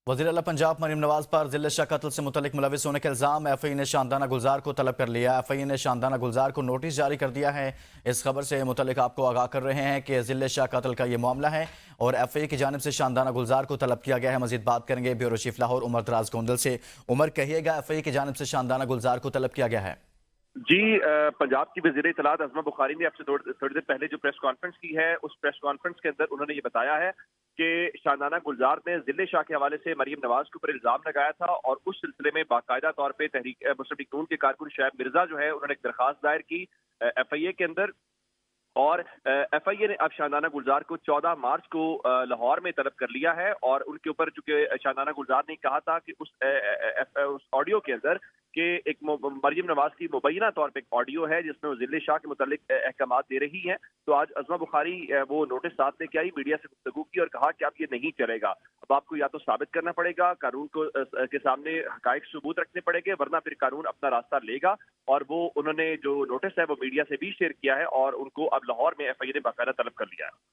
वज़ीर आला पंजाब मरीम नवाज पर जिले शाह कत्ल से मुतल्लिक मुलविस होने के इल्ज़ाम। एफ आई ए ने शानदाना गुलजार को तलब कर लिया। एफ आई ए ने शानदाना गुलजार को नोटिस जारी कर दिया है। इस खबर से मुतल्लिक आपको आगाह कर रहे हैं कि जिले शाह कत्ल का ये मामला है और एफ आई ए की जानिब से शानदाना गुलजार को तलब किया गया है। मजीद बात करेंगे ब्यूरो चीफ लाहौर उमर दराज गोंदल से। उमर, कहिएगा, एफ आई ए की जानिब से शानदाना गुलजार को तलब किया गया है। जी, पंजाब की वज़ीर इत्तलात अज़मा बुखारी ने आपसे थोड़ी देर पहले जो प्रेस कॉन्फ्रेंस की है, उस प्रेस कॉन्फ्रेंस के अंदर उन्होंने ये बताया है कि शानदाना गुलजार ने ज़िले शाह के हवाले से मरीम नवाज के ऊपर इल्ज़ाम लगाया था और उस सिलसिले में बाकायदा तौर पे तहरीक मुस्लिम लीग नून के कारकुन शोएब मिर्जा जो है, उन्होंने एक दरखास्त दायर की एफ आई ए के अंदर। और एफ आई ए ने अब शानदाना गुलजार को 14 मार्च को लाहौर में तलब कर लिया है और उनके ऊपर चूंकि शानदाना गुलजार ने कहा था कि उस ऑडियो के अंदर कि एक मरियम नवाज की मुबैना तौर पे एक ऑडियो है जिसमें वो जिले शाह के मुतालिक अहकामात दे रही हैं। तो आज अज़मा बुखारी वो नोटिस साथ लेके आई, मीडिया से गुफ्तगू की और कहा कि अब ये नहीं चलेगा। अब आपको या तो साबित करना पड़ेगा, कानून को के सामने हकायक सबूत रखने पड़ेंगे, वरना फिर कानून अपना रास्ता लेगा। और वो उन्होंने जो नोटिस है वो मीडिया से भी शेयर किया है और उनको अब लाहौर में एफ आई ए ने बाकायदा तलब कर लिया है।